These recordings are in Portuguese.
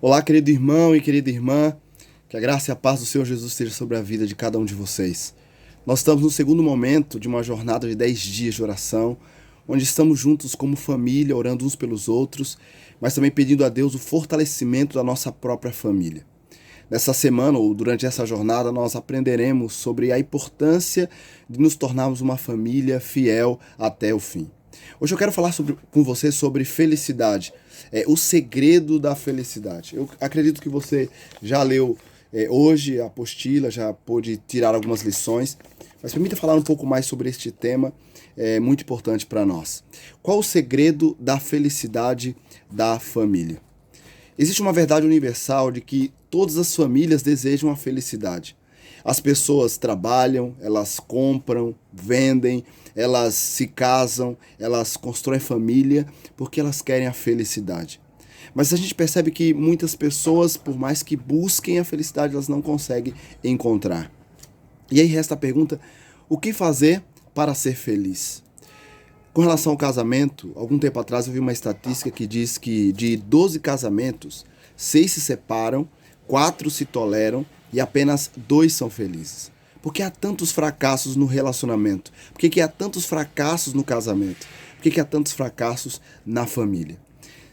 Olá, querido irmão e querida irmã, que a graça e a paz do Senhor Jesus esteja sobre a vida de cada um de vocês. Nós estamos no segundo momento de uma jornada de 10 dias de oração, onde estamos juntos como família, orando uns pelos outros, mas também pedindo a Deus o fortalecimento da nossa própria família. Nessa semana, ou durante essa jornada, nós aprenderemos sobre a importância de nos tornarmos uma família fiel até o fim. Hoje eu quero falar com você sobre felicidade, o segredo da felicidade. Eu acredito que você já leu hoje a apostila, já pôde tirar algumas lições, mas permita falar um pouco mais sobre este tema, muito importante para nós. Qual o segredo da felicidade da família? Existe uma verdade universal de que todas as famílias desejam a felicidade. As pessoas trabalham, elas compram, vendem, elas se casam, elas constroem família porque elas querem a felicidade. Mas a gente percebe que muitas pessoas, por mais que busquem a felicidade, elas não conseguem encontrar. E aí resta a pergunta: o que fazer para ser feliz? Com relação ao casamento, algum tempo atrás eu vi uma estatística que diz que de 12 casamentos, 6 se separam, 4 se toleram e apenas 2 são felizes. Por que há tantos fracassos no relacionamento? Por que há tantos fracassos no casamento? Por que há tantos fracassos na família?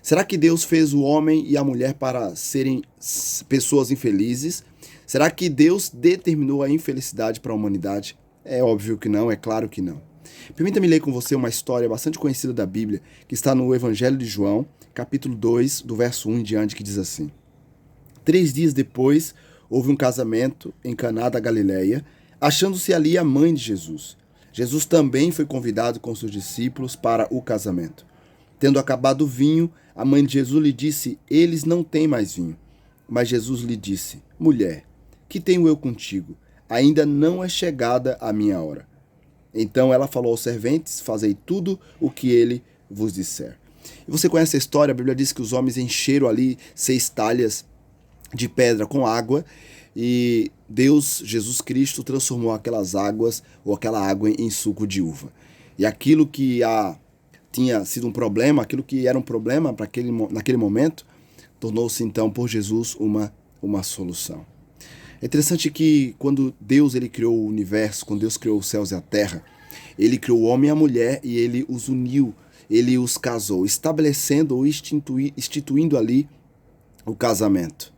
Será que Deus fez o homem e a mulher para serem pessoas infelizes? Será que Deus determinou a infelicidade para a humanidade? É óbvio que não, é claro que não. Permita-me ler com você uma história bastante conhecida da Bíblia, que está no Evangelho de João, capítulo 2, do verso 1 em diante, que diz assim: 3 dias depois, houve um casamento em Caná da Galileia, achando-se ali a mãe de Jesus. Jesus também foi convidado com seus discípulos para o casamento. Tendo acabado o vinho, a mãe de Jesus lhe disse: eles não têm mais vinho. Mas Jesus lhe disse: mulher, que tenho eu contigo? Ainda não é chegada a minha hora. Então ela falou aos serventes: fazei tudo o que ele vos disser. E você conhece a história, a Bíblia diz que os homens encheram ali 6 talhas de pedra com água e Deus, Jesus Cristo, transformou aquelas águas ou aquela água em suco de uva. E aquilo que tinha sido um problema, aquilo que era um problema naquele momento, tornou-se então por Jesus uma solução. É interessante que quando Deus ele criou o universo, quando Deus criou os céus e a terra, ele criou o homem e a mulher e ele os uniu, ele os casou, estabelecendo ou instituindo ali o casamento.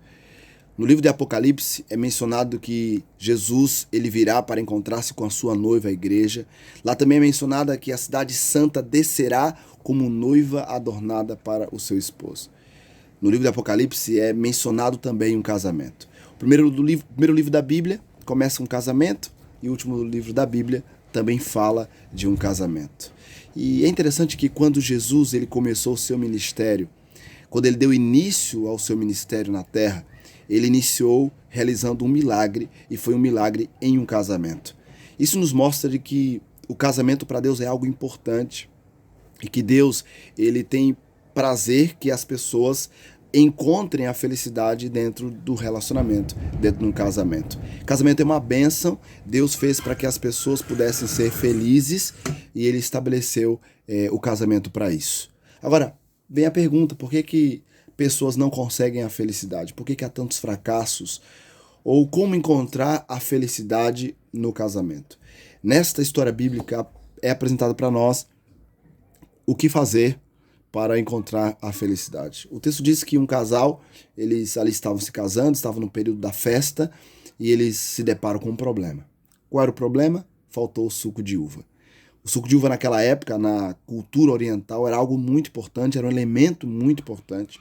No livro de Apocalipse é mencionado que Jesus ele virá para encontrar-se com a sua noiva, a igreja. Lá também é mencionado que a cidade santa descerá como noiva adornada para o seu esposo. No livro de Apocalipse é mencionado também um casamento. O primeiro livro da Bíblia começa um casamento e o último livro da Bíblia também fala de um casamento. E é interessante que quando Jesus ele começou o seu ministério, quando ele deu início ao seu ministério na terra, ele iniciou realizando um milagre e foi um milagre em um casamento. Isso nos mostra de que o casamento para Deus é algo importante e que Deus ele tem prazer que as pessoas encontrem a felicidade dentro do relacionamento, dentro de um casamento. Casamento é uma bênção, Deus fez para que as pessoas pudessem ser felizes e ele estabeleceu o casamento para isso. Agora, vem a pergunta: por que pessoas não conseguem a felicidade? Por que há tantos fracassos? Ou como encontrar a felicidade no casamento? Nesta história bíblica é apresentado para nós o que fazer para encontrar a felicidade. O texto diz que um casal, eles ali estavam se casando, estavam no período da festa e eles se deparam com um problema. Qual era o problema? Faltou o suco de uva. O suco de uva naquela época, na cultura oriental, era algo muito importante, era um elemento muito importante.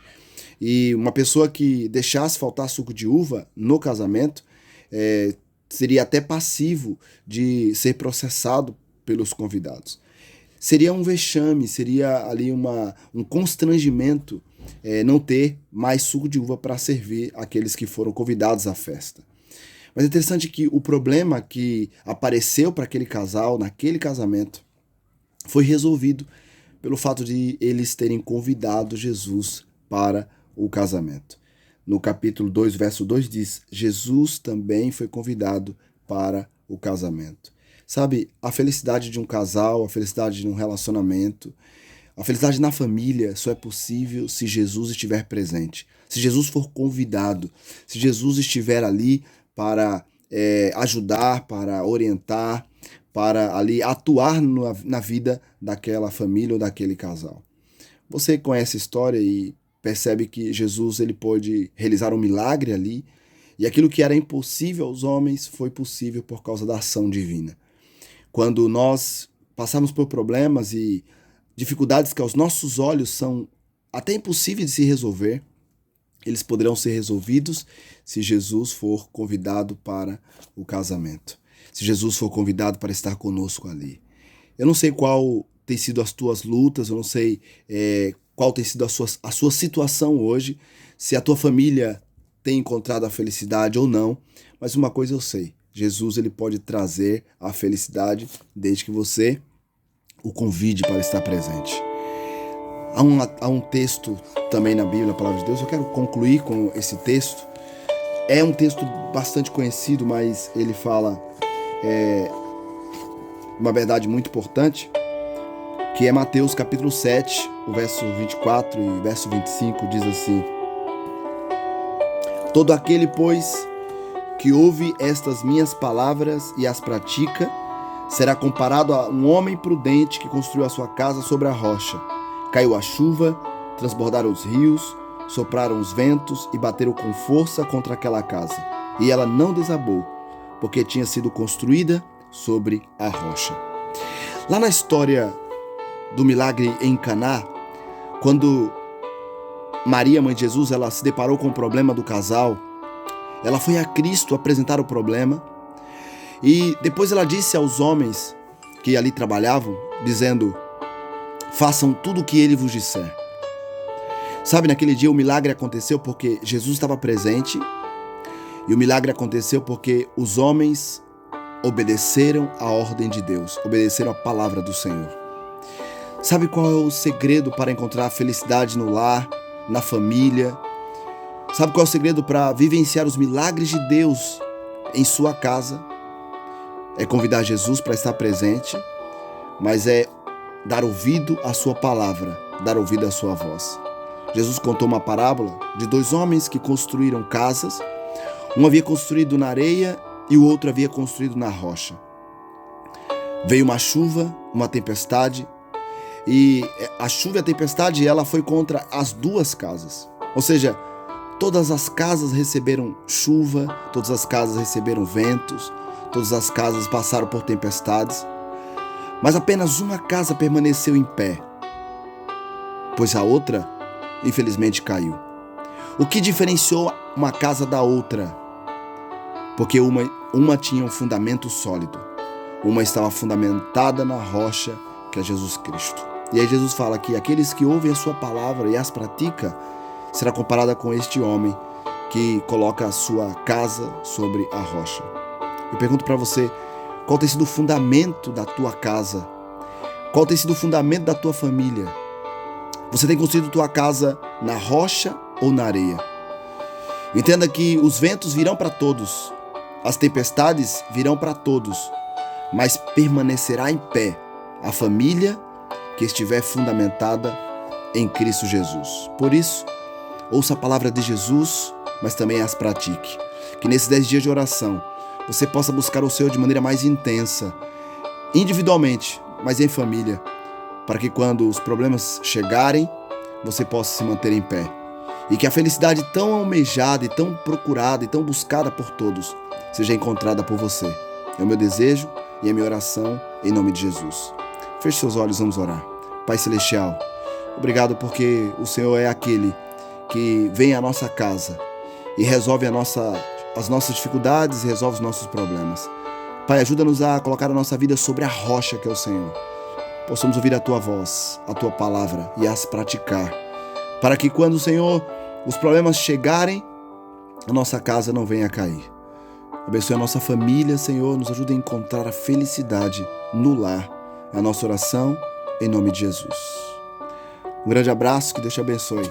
E uma pessoa que deixasse faltar suco de uva no casamento seria até passivo de ser processado pelos convidados. Seria um vexame, seria ali um constrangimento não ter mais suco de uva para servir aqueles que foram convidados à festa. Mas é interessante que o problema que apareceu para aquele casal, naquele casamento, foi resolvido pelo fato de eles terem convidado Jesus para o casamento. No capítulo 2, verso 2 diz: Jesus também foi convidado para o casamento. Sabe, a felicidade de um casal, a felicidade de um relacionamento, A felicidade na família só é possível se Jesus estiver presente, se Jesus for convidado, se Jesus estiver ali para ajudar, para orientar, para ali atuar na vida daquela família ou daquele casal. Você conhece a história e percebe que Jesus ele pôde realizar um milagre ali, e aquilo que era impossível aos homens foi possível por causa da ação divina. Quando nós passamos por problemas e dificuldades que aos nossos olhos são até impossíveis de se resolver, eles poderão ser resolvidos se Jesus for convidado para o casamento. Se Jesus for convidado para estar conosco ali. Eu não sei qual tem sido as tuas lutas, eu não sei qual tem sido a sua situação hoje, se a tua família tem encontrado a felicidade ou não, mas uma coisa eu sei, Jesus ele pode trazer a felicidade desde que você o convide para estar presente. Há um texto também na Bíblia, a Palavra de Deus, eu quero concluir com esse texto. É um texto bastante conhecido, mas ele fala uma verdade muito importante, que é Mateus capítulo 7, o verso 24 e verso 25, diz assim: Todo aquele, pois, que ouve estas minhas palavras e as pratica, será comparado a um homem prudente que construiu a sua casa sobre a rocha. Caiu a chuva, transbordaram os rios, sopraram os ventos e bateram com força contra aquela casa. E ela não desabou, porque tinha sido construída sobre a rocha. Lá na história do milagre em Caná, quando Maria, mãe de Jesus, ela se deparou com o problema do casal, ela foi a Cristo apresentar o problema e depois ela disse aos homens que ali trabalhavam, dizendo: façam tudo o que ele vos disser. Sabe, naquele dia o milagre aconteceu porque Jesus estava presente, e o milagre aconteceu porque os homens obedeceram a ordem de Deus, obedeceram a palavra do Senhor. Sabe qual é o segredo para encontrar felicidade no lar, na família? Sabe qual é o segredo para vivenciar os milagres de Deus em sua casa? É convidar Jesus para estar presente, mas é dar ouvido à sua palavra, dar ouvido à sua voz. Jesus contou uma parábola de dois homens que construíram casas. Um havia construído na areia e o outro havia construído na rocha. Veio uma chuva, uma tempestade, e a chuva e a tempestade ela foi contra as duas casas. Ou seja, todas as casas receberam chuva, todas as casas receberam ventos, todas as casas passaram por tempestades, mas apenas uma casa permaneceu em pé, pois a outra, infelizmente, caiu. O que diferenciou uma casa da outra? Porque uma tinha um fundamento sólido, uma estava fundamentada na rocha, que é Jesus Cristo. E aí Jesus fala que aqueles que ouvem a sua palavra e as praticam, será comparada com este homem que coloca a sua casa sobre a rocha. Eu pergunto para você, qual tem sido o fundamento da tua casa? Qual tem sido o fundamento da tua família? Você tem construído tua casa na rocha ou na areia? Entenda que os ventos virão para todos, as tempestades virão para todos, mas permanecerá em pé a família que estiver fundamentada em Cristo Jesus. Por isso, ouça a palavra de Jesus, mas também as pratique. Que nesses 10 dias de oração, você possa buscar o Senhor de maneira mais intensa, individualmente, mas em família, para que quando os problemas chegarem, você possa se manter em pé. E que a felicidade tão almejada e tão procurada e tão buscada por todos seja encontrada por você. É o meu desejo e a minha oração em nome de Jesus. Feche seus olhos, vamos orar. Pai Celestial, obrigado porque o Senhor é aquele que vem à nossa casa e resolve as nossas dificuldades e resolve os nossos problemas. Pai, ajuda-nos a colocar a nossa vida sobre a rocha que é o Senhor. Possamos ouvir a Tua voz, a Tua palavra e as praticar. Para que quando, Senhor, os problemas chegarem, a nossa casa não venha a cair. Abençoe a nossa família, Senhor, nos ajude a encontrar a felicidade no lar. A nossa oração em nome de Jesus. Um grande abraço, que Deus te abençoe.